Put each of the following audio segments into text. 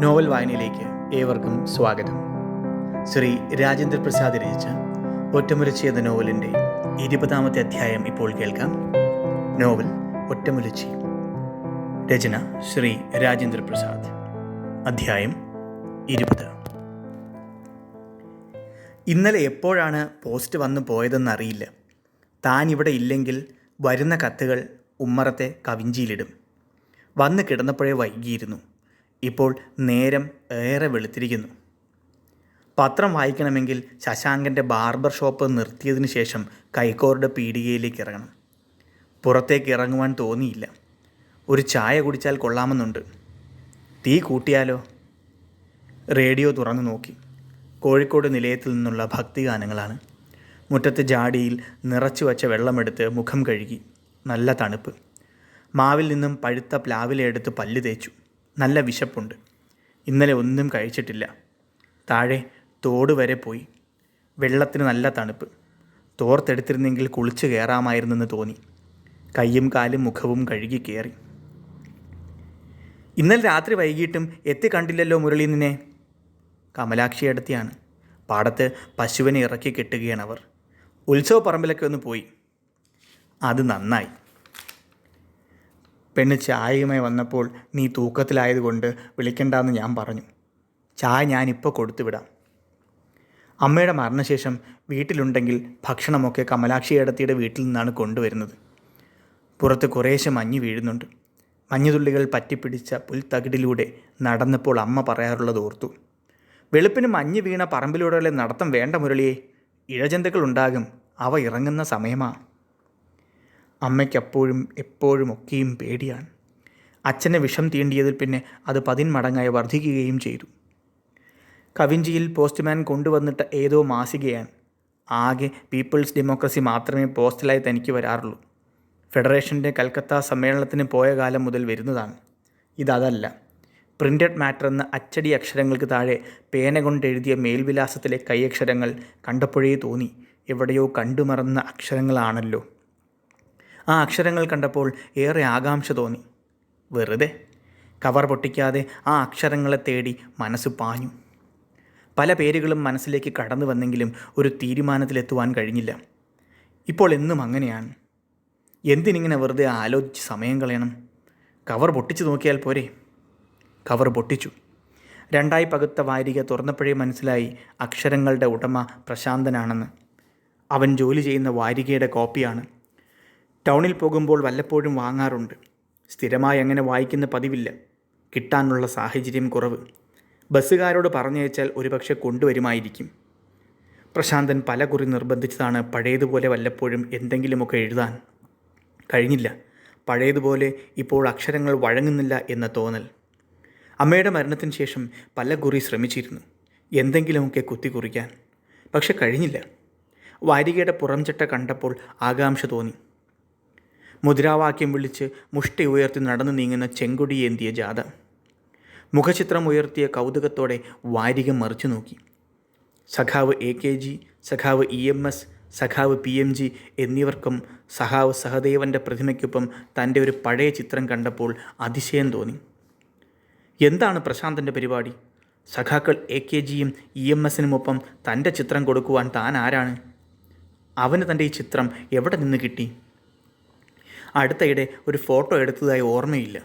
Novel വായനയിലേക്ക് ഏവർക്കും സ്വാഗതം. ശ്രീ രാജേന്ദ്ര പ്രസാദ് രചിച്ച ഒറ്റമുലച്ചി എന്ന നോവലിൻ്റെ 20ാമത്തെ അധ്യായം ഇപ്പോൾ കേൾക്കാം. നോവൽ ഒറ്റമുലച്ചി. രചന ശ്രീ രാജേന്ദ്ര പ്രസാദ്. അധ്യായം 20. ഇന്നലെ എപ്പോഴാണ് പോസ്റ്റ് വന്നു പോയതെന്നറിയില്ല. താൻ ഇവിടെ ഇല്ലെങ്കിൽ വരുന്ന കത്തുകൾ ഉമ്മറത്തെ കവിഞ്ചിയിലിടും. വന്ന് കിടന്നപ്പോഴേ വൈകിയിരുന്നു. ഇപ്പോൾ നേരം ഏറെ വെളുത്തിരിക്കുന്നു. പത്രം വായിക്കണമെങ്കിൽ ശശാങ്കൻ്റെ ബാർബർ ഷോപ്പ് നിർത്തിയതിനു ശേഷം കൈക്കോറുടെ പീടികയിലേക്ക് ഇറങ്ങണം. പുറത്തേക്ക് ഇറങ്ങുവാൻ തോന്നിയില്ല. ഒരു ചായ കുടിച്ചാൽ കൊള്ളാമെന്നുണ്ട്. തീ കൂട്ടിയാലോ? റേഡിയോ തുറന്നു നോക്കി. കോഴിക്കോട് നിലയത്തിൽ നിന്നുള്ള ഭക്തിഗാനങ്ങളാണ്. മുറ്റത്ത് ജാടിയിൽ നിറച്ചു വച്ച വെള്ളമെടുത്ത് മുഖം കഴുകി. നല്ല തണുപ്പ്. മാവിൽ നിന്നും പഴുത്ത പ്ലാവിലെടുത്ത് പല്ല് തേച്ചു. നല്ല വിശപ്പുണ്ട്. ഇന്നലെ ഒന്നും കഴിച്ചിട്ടില്ല. താഴെ തോട് വരെ പോയി. വെള്ളത്തിന് നല്ല തണുപ്പ്. തോർത്തെടുത്തിരുന്നെങ്കിൽ കുളിച്ച് കയറാമായിരുന്നെന്ന് തോന്നി. കയ്യും കാലും മുഖവും കഴുകി കയറി. ഇന്നലെ രാത്രി വൈകിട്ടും എത്തി കണ്ടില്ലല്ലോ മുരളി നിന്നെ. കമലാക്ഷി അടുത്തിയാണ്. പാടത്ത് പശുവിനെ ഇറക്കി കെട്ടുകയാണവർ. ഉത്സവ പറമ്പിലൊക്കെ ഒന്ന് പോയി. അത് നന്നായി. പെണ്ണ് ചായയുമായി വന്നപ്പോൾ നീ തൂക്കത്തിലായതുകൊണ്ട് വിളിക്കണ്ടെന്ന് ഞാൻ പറഞ്ഞു. ചായ ഞാനിപ്പോൾ കൊടുത്തുവിടാം. അമ്മയുടെ മരണശേഷം വീട്ടിലുണ്ടെങ്കിൽ ഭക്ഷണമൊക്കെ കമലാക്ഷിയടത്തിയുടെ വീട്ടിൽ നിന്നാണ് കൊണ്ടുവരുന്നത്. പുറത്ത് കുറേശ്ശെ മഞ്ഞ് വീഴുന്നുണ്ട്. മഞ്ഞുതുള്ളികൾ പറ്റിപ്പിടിച്ച പുൽത്തകിടിലൂടെ നടന്നപ്പോൾ അമ്മ പറയാറുള്ളത് ഓർത്തു. വെളുപ്പിന് മഞ്ഞ് വീണ പറമ്പിലൂടെയുള്ള നടത്തം വേണ്ട മുരളിയെ. ഇഴജന്തുക്കളുണ്ടാകും. അവ ഇറങ്ങുന്ന സമയമാണ്. അമ്മയ്ക്കപ്പോഴും എപ്പോഴും ഒക്കെയും പേടിയാണ്. അച്ഛനെ വിഷം തീണ്ടിയതിൽ പിന്നെ അത് 10 മടങ്ങായി വർദ്ധിക്കുകയും ചെയ്തു. കവിഞ്ചിയിൽ പോസ്റ്റ്മാൻ കൊണ്ടുവന്നിട്ട് ഏതോ മാസികയാണ്. ആകെ പീപ്പിൾസ് ഡെമോക്രസി മാത്രമേ പോസ്റ്റലായി തനിക്ക് വരാറുള്ളൂ. ഫെഡറേഷൻ്റെ കൽക്കത്ത സമ്മേളനത്തിന് പോയ കാലം മുതൽ വരുന്നതാണ്. ഇതല്ല. പ്രിൻ്റഡ് മാറ്റർ എന്ന അച്ചടി അക്ഷരങ്ങൾക്ക് താഴെ പേന കൊണ്ടെഴുതിയ മേൽവിലാസത്തിലെ കൈയക്ഷരങ്ങൾ കണ്ടപ്പോഴേ തോന്നി, എവിടെയോ കണ്ടുമറന്ന അക്ഷരങ്ങളാണല്ലോ. ആ അക്ഷരങ്ങൾ കണ്ടപ്പോൾ ഏറെ ആകാംക്ഷ തോന്നി. വെറുതെ. കവർ പൊട്ടിക്കാതെ ആ അക്ഷരങ്ങളെ തേടി മനസ്സ് പാഞ്ഞു. പല പേരുകളും മനസ്സിലേക്ക് കടന്നു വന്നെങ്കിലും ഒരു തീരുമാനത്തിലെത്തുവാൻ കഴിഞ്ഞില്ല. ഇപ്പോൾ എന്നും അങ്ങനെയാണ്. എന്തിനിങ്ങനെ വെറുതെ ആലോചിച്ച് സമയം കളയണം? കവർ പൊട്ടിച്ചു നോക്കിയാൽ പോരെ? കവർ പൊട്ടിച്ചു. 2 പകുത്ത വാരിക തുറന്നപ്പോഴേ മനസ്സിലായി അക്ഷരങ്ങളുടെ ഉടമ പ്രശാന്തനാണെന്ന്. അവൻ ജോലി ചെയ്യുന്ന വാരികയുടെ കോപ്പിയാണ്. ടൗണിൽ പോകുമ്പോൾ വല്ലപ്പോഴും വാങ്ങാറുണ്ട്. സ്ഥിരമായി അങ്ങനെ വായിക്കുന്ന പതിവില്ല. കിട്ടാനുള്ള സാഹചര്യം കുറവ്. ബസ്സുകാരോട് പറഞ്ഞയച്ചാൽ ഒരുപക്ഷെ കൊണ്ടുവരുമായിരിക്കും. പ്രശാന്തൻ പലകുറി നിർബന്ധിച്ചതാണ് പഴയതുപോലെ വല്ലപ്പോഴും എന്തെങ്കിലുമൊക്കെ എഴുതാൻ. കഴിഞ്ഞില്ല. പഴയതുപോലെ ഇപ്പോൾ അക്ഷരങ്ങൾ വഴങ്ങുന്നില്ല എന്ന തോന്നൽ. അമ്മയുടെ മരണത്തിന് ശേഷം പലകുറി ശ്രമിച്ചിരുന്നു എന്തെങ്കിലുമൊക്കെ കുത്തിക്കുറിക്കാൻ. പക്ഷെ കഴിഞ്ഞില്ല. വാരികയുടെ പുറംചട്ട കണ്ടപ്പോൾ ആകാംക്ഷ തോന്നി. മുദ്രാവാക്യം വിളിച്ച് മുഷ്ടി ഉയർത്തി നടന്നു നീങ്ങുന്ന ചെങ്കൊടിയേന്തിയ ജാഥ. മുഖചിത്രം ഉയർത്തിയ കൗതുകത്തോടെ വാരിക മറിച്ചു നോക്കി. സഖാവ് AKG, സഖാവ് EMS, സഖാവ് PMG എന്നിവർക്കും സഖാവ് സഹദേവൻ്റെ പ്രതിമയ്ക്കൊപ്പം തൻ്റെ ഒരു പഴയ ചിത്രം കണ്ടപ്പോൾ അതിശയം തോന്നി. എന്താണ് പ്രശാന്തൻ്റെ പരിപാടി? സഖാക്കൾ AKGയും EMSനുമൊപ്പം തൻ്റെ ചിത്രം കൊടുക്കുവാൻ താൻ ആരാണ്? അവന് തൻ്റെ ഈ ചിത്രം എവിടെ നിന്ന് കിട്ടി? അടുത്തയിടെ ഒരു ഫോട്ടോ എടുത്തതായി ഓർമ്മയില്ല.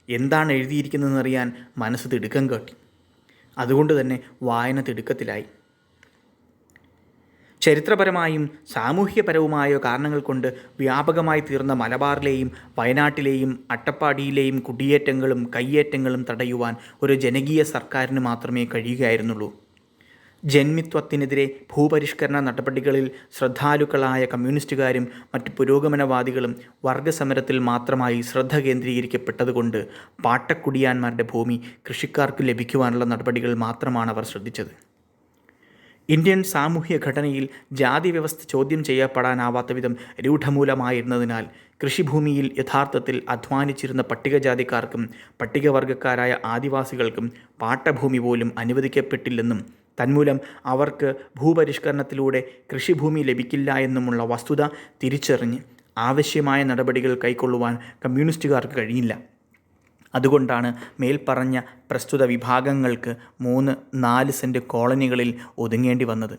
എന്താണ് എഴുതിയിരിക്കുന്നതെന്നറിയാൻ മനസ്സ് തിടുക്കം കാട്ടി. അതുകൊണ്ട് തന്നെ വായന തിടുക്കത്തിലായി. ചരിത്രപരമായും സാമൂഹ്യപരവുമായ കാരണങ്ങൾ കൊണ്ട് വ്യാപകമായി തീർന്ന മലബാറിലെയും വയനാട്ടിലെയും അട്ടപ്പാടിയിലെയും കുടിയേറ്റങ്ങളും കയ്യേറ്റങ്ങളും തടയുവാൻ ഒരു ജനകീയ സർക്കാരിന് മാത്രമേ കഴിയുകയായിരുന്നുള്ളൂ. ജന്മിത്വത്തിനെതിരെ ഭൂപരിഷ്കരണ നടപടികളിൽ ശ്രദ്ധാലുക്കളായ കമ്മ്യൂണിസ്റ്റുകാരും മറ്റ് പുരോഗമനവാദികളും വർഗസമരത്തിൽ മാത്രമായി ശ്രദ്ധ കേന്ദ്രീകരിക്കപ്പെട്ടതുകൊണ്ട് പാട്ടക്കുടിയാന്മാരുടെ ഭൂമി കൃഷിക്കാർക്ക് ലഭിക്കുവാനുള്ള നടപടികൾ മാത്രമാണ് അവർ ശ്രദ്ധിച്ചത്. ഇന്ത്യൻ സാമൂഹ്യ ഘടനയിൽ ജാതി വ്യവസ്ഥ ചോദ്യം ചെയ്യപ്പെടാനാവാത്ത വിധം രൂഢമൂലമായിരുന്നതിനാൽ കൃഷിഭൂമിയിൽ യഥാർത്ഥത്തിൽ അധ്വാനിച്ചിരുന്ന പട്ടികജാതിക്കാർക്കും പട്ടികവർഗക്കാരായ ആദിവാസികൾക്കും പാട്ടഭൂമി പോലും അനുവദിക്കപ്പെട്ടില്ലെന്നും തന്മൂലം അവർക്ക് ഭൂപരിഷ്കരണത്തിലൂടെ കൃഷിഭൂമി ലഭിക്കില്ല എന്നുമുള്ള വസ്തുത തിരിച്ചറിഞ്ഞ് ആവശ്യമായ നടപടികൾ കൈക്കൊള്ളുവാൻ കമ്മ്യൂണിസ്റ്റുകാർക്ക് കഴിഞ്ഞില്ല. അതുകൊണ്ടാണ് മേൽപ്പറഞ്ഞ പ്രസ്തുത വിഭാഗങ്ങൾക്ക് 3-4 സെൻറ്റ് കോളനികളിൽ ഒതുങ്ങേണ്ടി വന്നത്.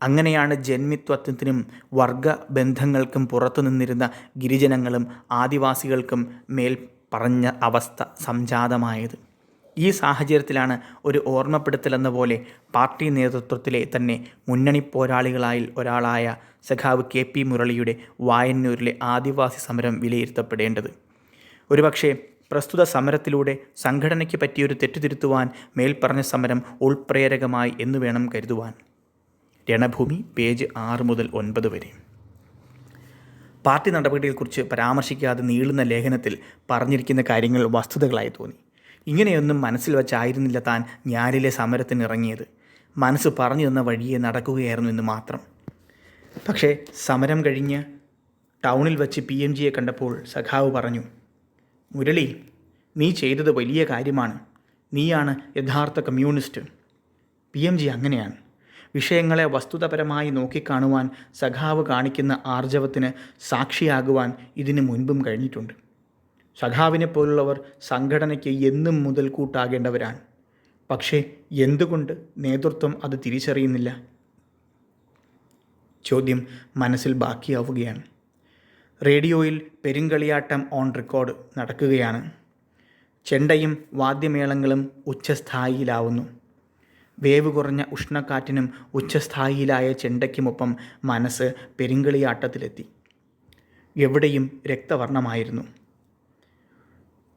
അങ്ങനെയാണ് ജന്മിത്വത്തിനും വർഗബന്ധങ്ങൾക്കും പുറത്തു നിന്നിരുന്ന ഗിരിജനങ്ങളും ആദിവാസികൾക്കും മേൽപ്പറഞ്ഞ അവസ്ഥ സംജാതമായത്. ഈ സാഹചര്യത്തിലാണ് ഒരു ഓർമ്മപ്പെടുത്തലെന്ന പോലെ പാർട്ടി നേതൃത്വത്തിലെ തന്നെ മുന്നണി പോരാളികളിൽ ഒരാളായ സഖാവ് KP മുരളിയുടെ വായന്നൂരിലെ ആദിവാസി സമരം വിലയിരുത്തപ്പെടേണ്ടത്. ഒരുപക്ഷെ പ്രസ്തുത സമരത്തിലൂടെ സംഘടനയ്ക്ക് പറ്റിയൊരു തെറ്റുതിരുത്തുവാൻ മേൽപ്പറഞ്ഞ സമരം ഉൾപ്രേരകമായി എന്ന് വേണം കരുതുവാൻ. രണഭൂമി പേജ് 6 മുതൽ 9 വരെ. പാർട്ടി നടപടികളെക്കുറിച്ച് പരാമർശിക്കാതെ നീളുന്ന ലേഖനത്തിൽ പറഞ്ഞിരിക്കുന്ന കാര്യങ്ങൾ വസ്തുതകളായി തോന്നി. ഇങ്ങനെയൊന്നും മനസ്സിൽ വച്ചായിരുന്നില്ല താൻ ഞാലിലെ സമരത്തിനിറങ്ങിയത്. മനസ്സ് പറഞ്ഞു തന്ന വഴിയെ നടക്കുകയായിരുന്നു എന്ന് മാത്രം. പക്ഷേ സമരം കഴിഞ്ഞ് ടൗണിൽ വച്ച് PMGയെ കണ്ടപ്പോൾ സഖാവ് പറഞ്ഞു, മുരളി, നീ ചെയ്തത് വലിയ കാര്യമാണ്. നീയാണ് യഥാർത്ഥ കമ്മ്യൂണിസ്റ്റ്. PMG അങ്ങനെയാണ്. വിഷയങ്ങളെ വസ്തുതപരമായി നോക്കിക്കാണുവാൻ സഖാവ് കാണിക്കുന്ന ആർജവത്തിന് സാക്ഷിയാകുവാൻ ഇതിനു മുൻപും കഴിഞ്ഞിട്ടുണ്ട്. സഖാവിനെ പോലുള്ളവർ സംഘടനയ്ക്ക് എന്നും മുതൽക്കൂട്ടാകേണ്ടവരാണ്. പക്ഷേ എന്തുകൊണ്ട് നേതൃത്വം അത് തിരിച്ചറിയുന്നില്ല? ചോദ്യം മനസ്സിൽ ബാക്കിയാവുകയാണ്. റേഡിയോയിൽ പെരുങ്കളിയാട്ടം ഓൺ റെക്കോർഡ് നടക്കുകയാണ്. ചെണ്ടയും വാദ്യമേളങ്ങളും ഉച്ചസ്ഥായിയിലാവുന്നു. വേവ് കുറഞ്ഞ ഉഷ്ണക്കാറ്റിനും ഉച്ചസ്ഥായിയിലായ ചെണ്ടയ്ക്കുമൊപ്പം മനസ്സ് പെരുങ്കളിയാട്ടത്തിലെത്തി. എവിടെയും രക്തവർണ്ണമായിരുന്നു.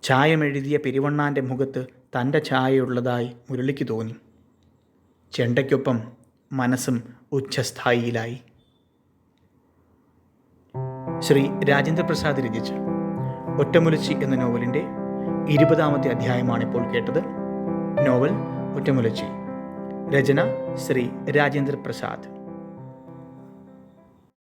ചായമെഴുതിയ പെരുവണ്ണാൻ്റെ മുഖത്ത് തൻ്റെ ചായയുള്ളതായി മുരളിക്ക് തോന്നി. ചെണ്ടയ്ക്കൊപ്പം മനസ്സും ഉച്ചസ്ഥായിയിലായി. ശ്രീ രാജേന്ദ്രപ്രസാദ് രചിച്ച ഒറ്റമുലച്ചി എന്ന നോവലിൻ്റെ 20ാമത്തെ അധ്യായമാണിപ്പോൾ കേട്ടത്. നോവൽ ഒറ്റമുലച്ചി. രചന ശ്രീ രാജേന്ദ്രപ്രസാദ്.